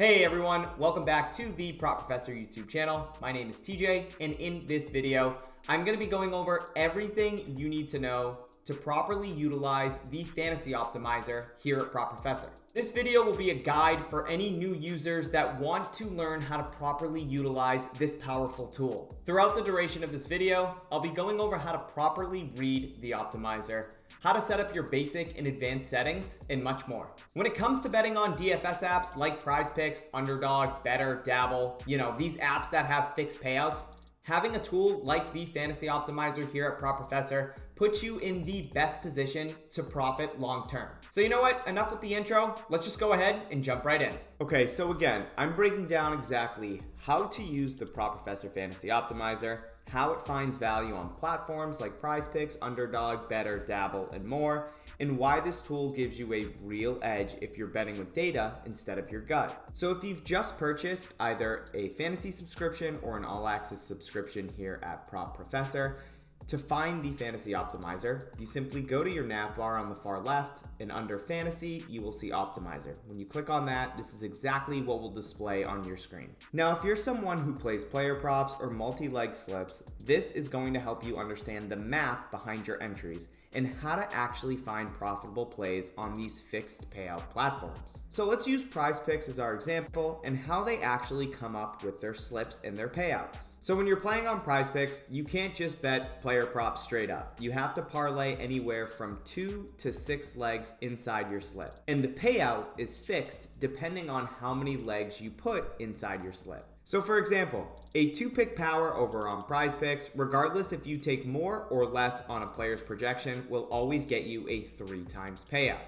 Hey everyone, welcome back to the Prop Professor YouTube channel. My name is TJ, and in this video, I'm going to be going over everything you need to know to properly utilize the Fantasy Optimizer here at Prop Professor. This video will be a guide for any new users that want to learn how to properly utilize this powerful tool. Throughout the duration of this video, I'll be going over how to properly read the optimizer, how to set up your basic and advanced settings, and much more. When it comes to betting on DFS apps like PrizePicks, Underdog, Betr, Dabble, these apps that have fixed payouts, having a tool like the Fantasy Optimizer here at Prop Professor puts you in the best position to profit long term. So you know what? Enough with the intro. Let's just go ahead and jump right in. Okay, so again, I'm breaking down exactly how to use the Prop Professor Fantasy Optimizer, how it finds value on platforms like PrizePicks, Underdog, Betr, Dabble, and more, and why this tool gives you a real edge if you're betting with data instead of your gut. So if you've just purchased either a fantasy subscription or an all-access subscription here at Prop Professor, to find the Fantasy Optimizer, you simply go to your navbar on the far left, and under Fantasy, you will see Optimizer. When you click on that, this is exactly what will display on your screen. Now, if you're someone who plays player props or multi-leg slips, this is going to help you understand the math behind your entries and how to actually find profitable plays on these fixed payout platforms. So let's use PrizePicks as our example and how they actually come up with their slips and their payouts. So when you're playing on PrizePicks, you can't just bet player props straight up. You have to parlay anywhere from 2 to 6 legs inside your slip. And the payout is fixed depending on how many legs you put inside your slip. So for example, a 2-pick power over on PrizePicks, regardless if you take more or less on a player's projection, will always get you a 3 times payout.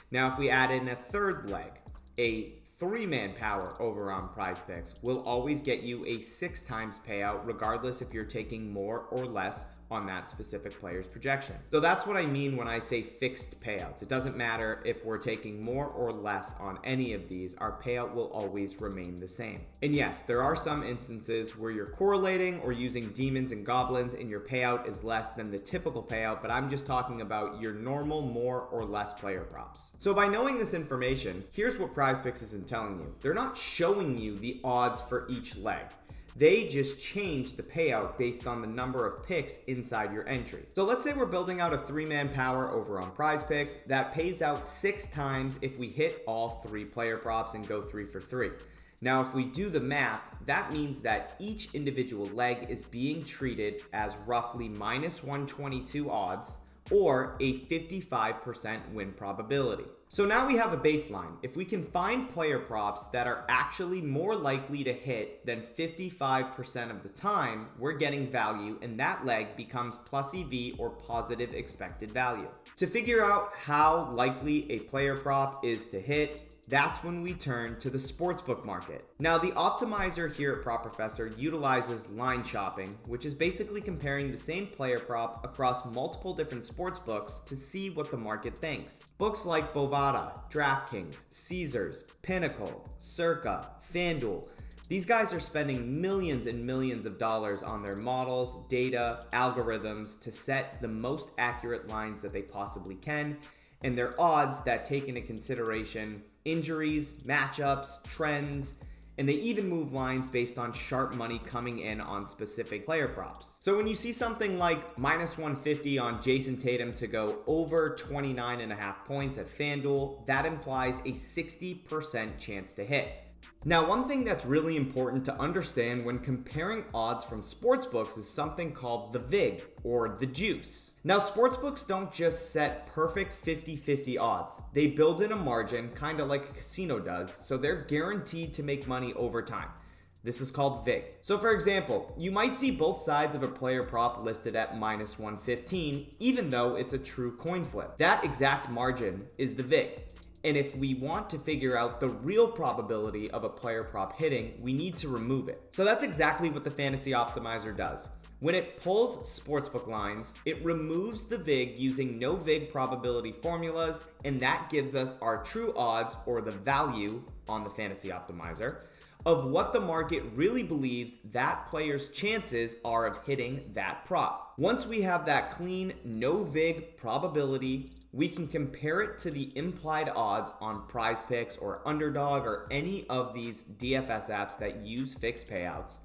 Now if we add in a third leg, a 3-man power over on PrizePicks will always get you a 6 times payout, regardless if you're taking more or less on that specific player's projection. So that's what I mean when I say fixed payouts. It doesn't matter if we're taking more or less on any of these, our payout will always remain the same. And yes, there are some instances where you're correlating or using demons and goblins and your payout is less than the typical payout, but I'm just talking about your normal more or less player props. So by knowing this information, here's what PrizePicks isn't telling you. They're not showing you the odds for each leg. They just change the payout based on the number of picks inside your entry. So let's say we're building out a 3-man power over on PrizePicks that pays out 6 times if we hit all 3 player props and go 3 for 3. Now, if we do the math, that means that each individual leg is being treated as roughly minus 122 odds or a 55% win probability. So now we have a baseline. If we can find player props that are actually more likely to hit than 55% of the time, we're getting value and that leg becomes plus EV or positive expected value. To figure out how likely a player prop is to hit, that's when we turn to the sportsbook market. Now, the optimizer here at Prop Professor utilizes line shopping, which is basically comparing the same player prop across multiple different sportsbooks to see what the market thinks. Books like Bovada, DraftKings, Caesars, Pinnacle, Circa, FanDuel, these guys are spending millions and millions of dollars on their models, data, algorithms to set the most accurate lines that they possibly can, and their odds that take into consideration injuries, matchups, trends, and they even move lines based on sharp money coming in on specific player props. So when you see something like minus 150 on Jason Tatum to go over 29.5 points at FanDuel, that implies a 60% chance to hit. Now, one thing that's really important to understand when comparing odds from sportsbooks is something called the VIG, or the juice. Now, sportsbooks don't just set perfect 50-50 odds. They build in a margin, kind of like a casino does, so they're guaranteed to make money over time. This is called VIG. So for example, you might see both sides of a player prop listed at minus 115, even though it's a true coin flip. That exact margin is the VIG. And if we want to figure out the real probability of a player prop hitting, we need to remove it. So that's exactly what the Fantasy Optimizer does. When it pulls sportsbook lines, it removes the VIG using no VIG probability formulas, and that gives us our true odds, or the value on the Fantasy Optimizer, of what the market really believes that player's chances are of hitting that prop. Once we have that clean, no VIG probability we can compare it to the implied odds on PrizePicks or Underdog or any of these DFS apps that use fixed payouts.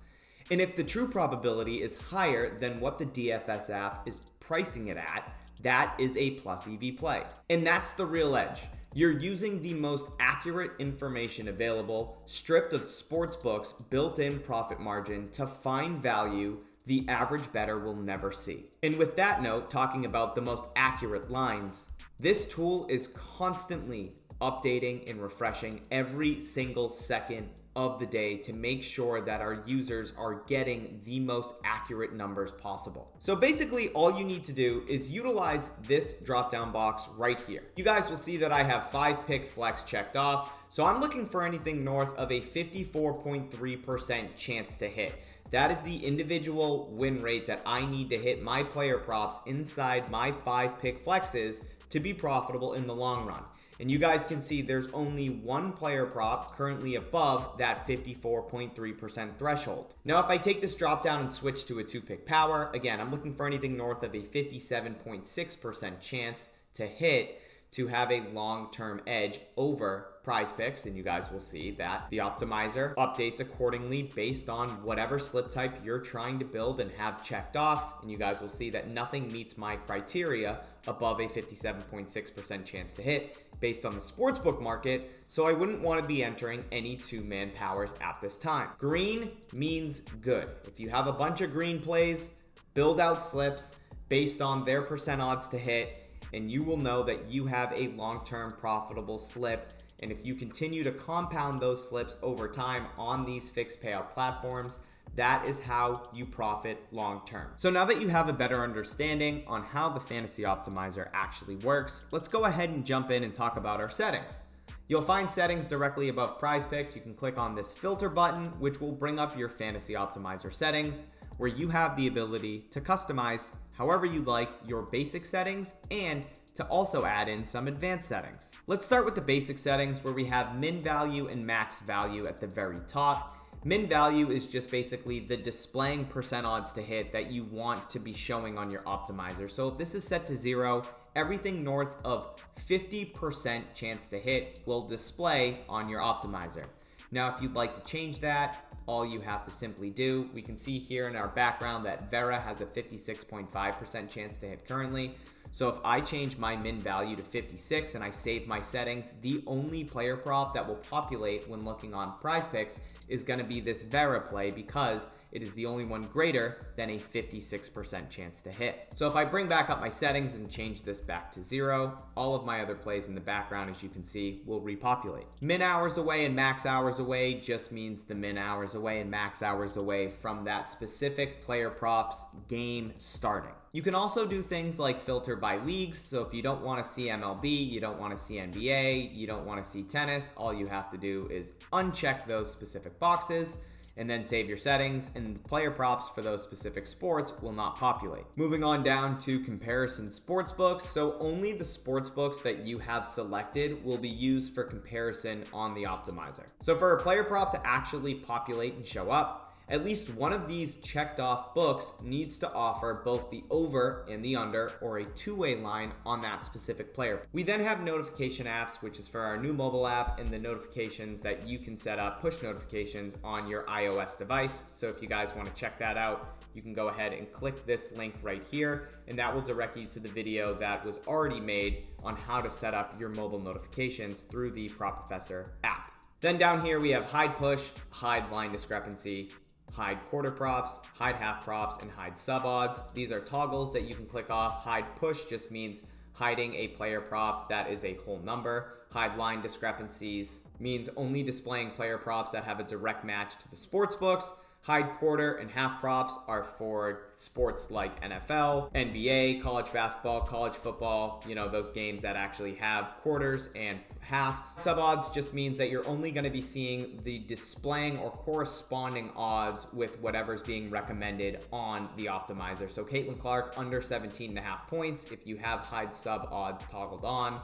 And if the true probability is higher than what the DFS app is pricing it at, that is a plus EV play. And that's the real edge. You're using the most accurate information available, stripped of sportsbook's built-in profit margin to find value the average bettor will never see. And with that note, talking about the most accurate lines, this tool is constantly updating and refreshing every single second of the day to make sure that our users are getting the most accurate numbers possible. So basically all you need to do is utilize this drop-down box right here. You guys will see that I have 5 pick flex checked off. So I'm looking for anything north of a 54.3% chance to hit. That is the individual win rate that I need to hit my player props inside my 5 pick flexes to be profitable in the long run. And you guys can see there's only one player prop currently above that 54.3% threshold. Now, if I take this drop down and switch to a 2-pick power, again, I'm looking for anything north of a 57.6% chance to hit to have a long-term edge over PrizePicks, and you guys will see that the optimizer updates accordingly based on whatever slip type you're trying to build and have checked off, and you guys will see that nothing meets my criteria above a 57.6% chance to hit based on the sportsbook market, so I wouldn't want to be entering any 2-man powers at this time. Green means good. If you have a bunch of green plays, build out slips based on their percent odds to hit, and you will know that you have a long-term profitable slip. And if you continue to compound those slips over time on these fixed payout platforms, that is how you profit long-term. So now that you have a better understanding on how the fantasy optimizer actually works, let's go ahead and jump in and talk about our settings. You'll find settings directly above PrizePicks. You can click on this filter button, which will bring up your fantasy optimizer settings, where you have the ability to customize however you like your basic settings and to also add in some advanced settings. Let's start with the basic settings, where we have min value and max value at the very top. Min value is just basically the displaying percent odds to hit that you want to be showing on your optimizer. So if this is set to 0, everything north of 50% chance to hit will display on your optimizer. Now, if you'd like to change that, all you have to simply do, we can see here in our background that Vera has a 56.5% chance to hit currently. So if I change my min value to 56 and I save my settings, the only player prop that will populate when looking on PrizePicks is going to be this Vera play, because it is the only one greater than a 56% chance to hit. So if I bring back up my settings and change this back to 0, all of my other plays in the background, as you can see, will repopulate. Min hours away and max hours away just means the min hours away and max hours away from that specific player prop's game starting. You can also do things like filter by leagues. So if you don't want to see MLB, you don't want to see NBA, you don't want to see tennis, all you have to do is uncheck those specific boxes and then save your settings, and player props for those specific sports will not populate. Moving on down to comparison sportsbooks. So only the sportsbooks that you have selected will be used for comparison on the optimizer. So for a player prop to actually populate and show up, at least one of these checked off books needs to offer both the over and the under, or a two-way line on that specific player. We then have notification apps, which is for our new mobile app, and the notifications that you can set up, push notifications on your iOS device. So if you guys want to check that out, you can go ahead and click this link right here, and that will direct you to the video that was already made on how to set up your mobile notifications through the Prop Professor app. Then down here we have hide push, hide line discrepancy, hide quarter props, hide half props, and hide sub odds. These are toggles that you can click off. Hide push just means hiding a player prop that is a whole number. Hide line discrepancies means only displaying player props that have a direct match to the sports books. Hide quarter and half props are for sports like NFL, NBA, college basketball, college football, those games that actually have quarters and halves. Sub odds just means that you're only going to be seeing the displaying or corresponding odds with whatever's being recommended on the optimizer. So Caitlin Clark under 17.5 points if you have hide sub odds toggled on.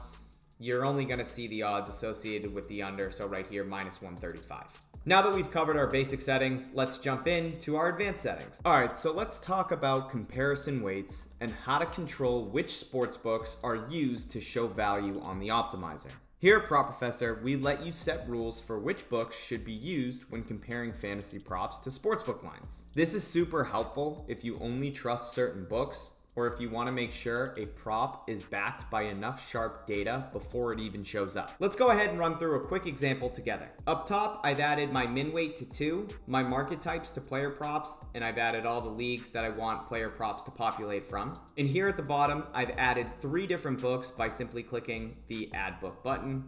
you're only going to see the odds associated with the under. So right here, minus 135. Now that we've covered our basic settings, let's jump into our advanced settings. All right, so let's talk about comparison weights and how to control which sportsbooks are used to show value on the optimizer. Here at Prop Professor, we let you set rules for which books should be used when comparing fantasy props to sportsbook lines. This is super helpful if you only trust certain books, or if you want to make sure a prop is backed by enough sharp data before it even shows up. Let's go ahead and run through a quick example together. Up top, I've added my min weight to 2, my market types to player props, and I've added all the leagues that I want player props to populate from. And here at the bottom, I've added 3 different books by simply clicking the Add Book button: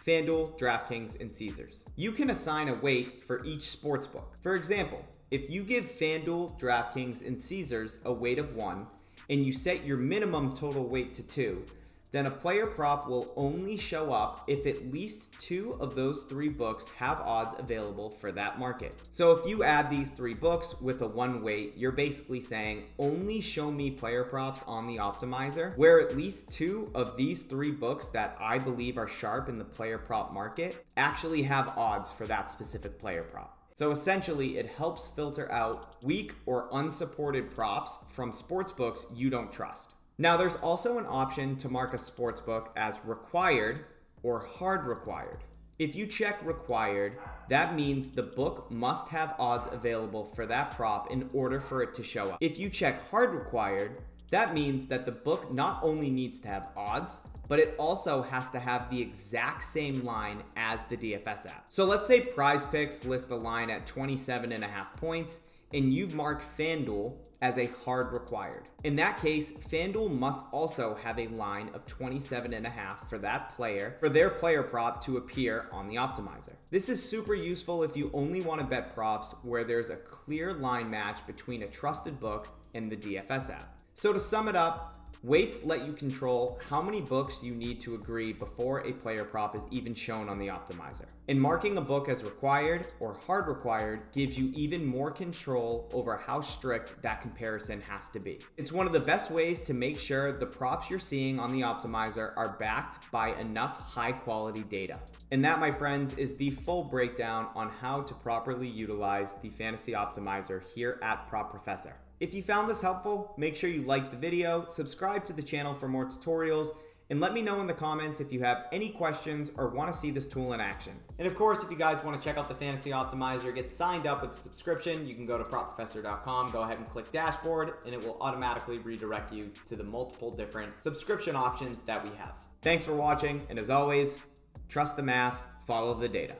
FanDuel, DraftKings, and Caesars. You can assign a weight for each sportsbook. For example, if you give FanDuel, DraftKings, and Caesars a weight of 1, and you set your minimum total weight to 2, then a player prop will only show up if at least 2 of those 3 books have odds available for that market. So if you add these 3 books with a 1 weight, you're basically saying only show me player props on the optimizer where at least 2 of these 3 books that I believe are sharp in the player prop market actually have odds for that specific player prop. So essentially, it helps filter out weak or unsupported props from sportsbooks you don't trust. Now, there's also an option to mark a sportsbook as required or hard required. If you check required, that means the book must have odds available for that prop in order for it to show up. If you check hard required, that means that the book not only needs to have odds, but it also has to have the exact same line as the DFS app. So let's say PrizePicks lists the line at 27.5 points, and you've marked FanDuel as a hard required. In that case, FanDuel must also have a line of 27.5 for that player, for their player prop to appear on the optimizer. This is super useful if you only want to bet props where there's a clear line match between a trusted book and the DFS app. So to sum it up, weights let you control how many books you need to agree before a player prop is even shown on the optimizer. And marking a book as required or hard required gives you even more control over how strict that comparison has to be. It's one of the best ways to make sure the props you're seeing on the optimizer are backed by enough high quality data. And that, my friends, is the full breakdown on how to properly utilize the fantasy optimizer here at Prop Professor. If you found this helpful, make sure you like the video, subscribe to the channel for more tutorials, and let me know in the comments if you have any questions or want to see this tool in action. And of course, if you guys want to check out the Fantasy Optimizer, get signed up with a subscription, you can go to propprofessor.com, go ahead and click dashboard, and it will automatically redirect you to the multiple different subscription options that we have. Thanks for watching, and as always, trust the math, follow the data.